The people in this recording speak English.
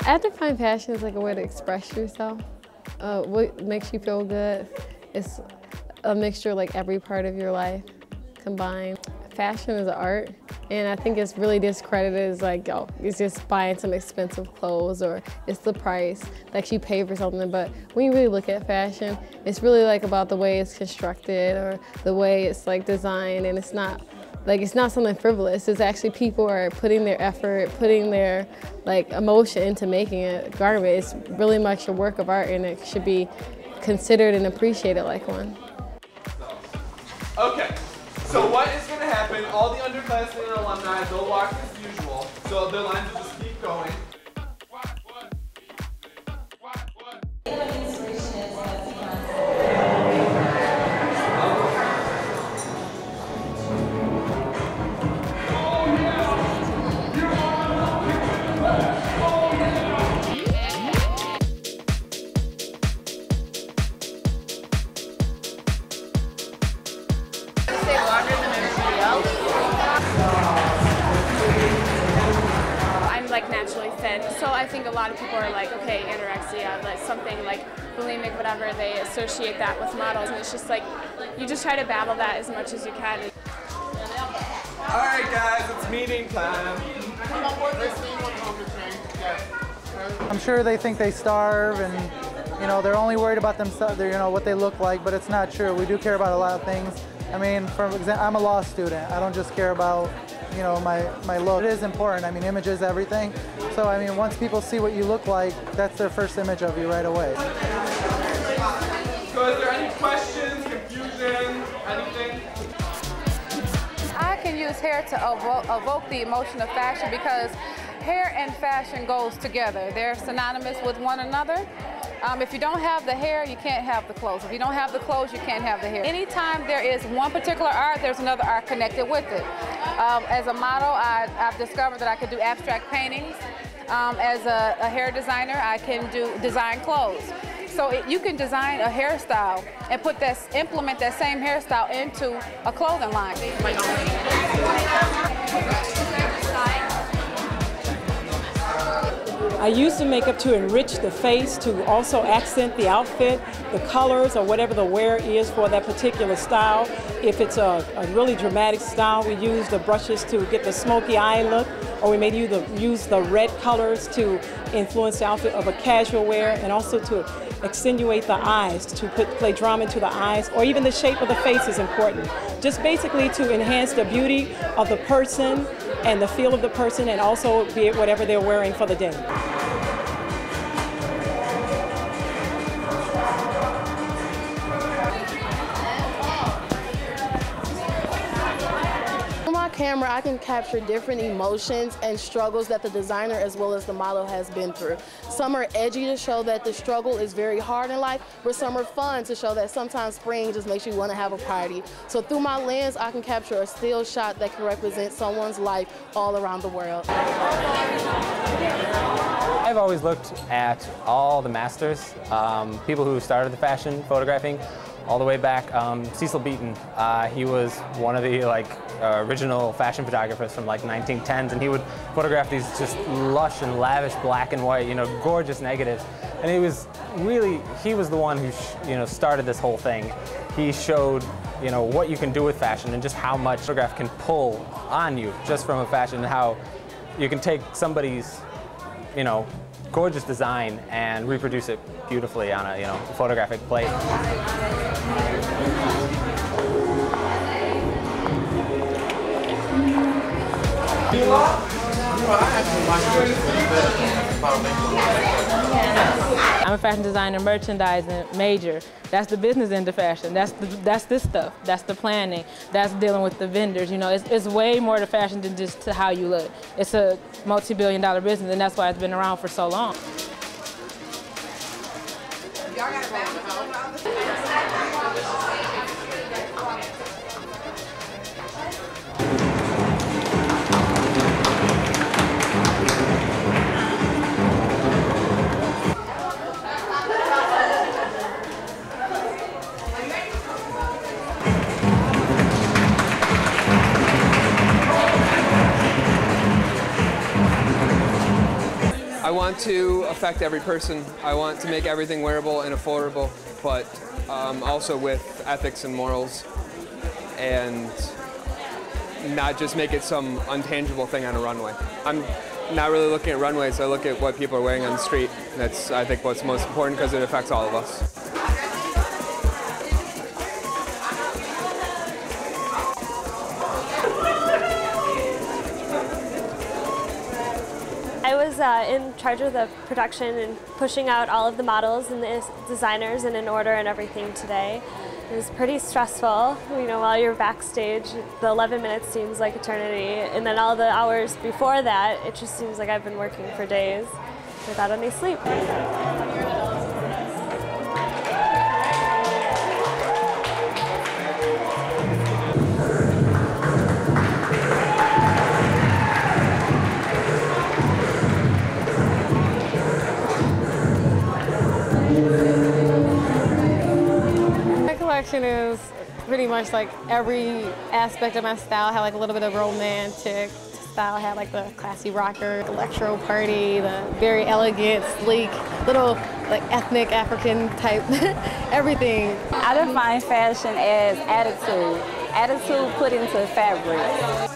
I define fashion as like a way to express yourself. What makes you feel good. It's a mixture of like every part of your life combined. Fashion is art, and I think it's really discredited as like, oh, it's just buying some expensive clothes or it's the price that you pay for something. But when you really look at fashion, it's really like about the way it's constructed or the way it's like designed, and it's not something frivolous. It's actually people are putting their effort, putting their like emotion into making a garment. It's really much a work of art, and it should be considered and appreciated like one. Okay, so what is going to happen? All the underclassmen and alumni, they'll walk as usual, so their lines will just keep going. Like naturally thin, so I think a lot of people are like, okay, anorexia, like something like bulimic, whatever, they associate that with models, and it's just like, you just try to battle that as much as you can. Alright guys, it's meeting time. I'm sure they think they starve and, you know, they're only worried about themselves, you know, what they look like, but it's not true. We do care about a lot of things. I mean, for example, I'm a law student. I don't just care about, you know, my look. It is important. I mean, image is everything. So, I mean, once people see what you look like, that's their first image of you right away. So is there any questions, confusion, anything? I can use hair to evoke the emotion of fashion because hair and fashion goes together. They're synonymous with one another. If you don't have the hair, you can't have the clothes. If you don't have the clothes, you can't have the hair. Anytime there is one particular art, there's another art connected with it. As a model, I've discovered that I could do abstract paintings. As a hair designer, I can design clothes. So you can design a hairstyle and implement that same hairstyle into a clothing line. I use the makeup to enrich the face, to also accent the outfit, the colors, or whatever the wear is for that particular style. If it's a really dramatic style, we use the brushes to get the smoky eye look, or we may use the red colors to influence the outfit of a casual wear, and also to accentuate the eyes, to play drama into the eyes, or even the shape of the face is important. Just basically to enhance the beauty of the person and the feel of the person, and also be it whatever they're wearing for the day. On my camera, I can capture different emotions and struggles that the designer as well as the model has been through. Some are edgy to show that the struggle is very hard in life, but some are fun to show that sometimes spring just makes you want to have a party. So through my lens, I can capture a still shot that can represent someone's life all around the world. I've always looked at all the masters, people who started the fashion photographing, all the way back. Cecil Beaton, he was one of the original fashion photographers from like 1910s, and he would photograph these just lush and lavish black and white, you know, gorgeous negatives. And he was the one who started this whole thing. He showed, you know, what you can do with fashion and just how much photograph can pull on you just from a fashion, and how you can take somebody's, you know, gorgeous design and reproduce it beautifully on a, you know, photographic plate. I'm a fashion designer, merchandising major. That's the business end of fashion. That's this stuff. That's the planning. That's dealing with the vendors. You know, it's way more to fashion than just to how you look. It's a multi-billion-dollar business, and that's why it's been around for so long. I want want to affect every person. I want to make everything wearable and affordable, but also with ethics and morals, and not just make it some untangible thing on a runway. I'm not really looking at runways, I look at what people are wearing on the street. That's, I think, what's most important because it affects all of us. I was in charge of the production and pushing out all of the models and the designers and in order and everything today. It was pretty stressful, you know, while you're backstage, the 11 minutes seems like eternity, and then all the hours before that, it just seems like I've been working for days without any sleep. Collection is pretty much like every aspect of my style. I had like a little bit of romantic style. I had like the classy rocker, electro party, the very elegant, sleek, little like ethnic African type, everything. I define fashion as attitude put into fabric.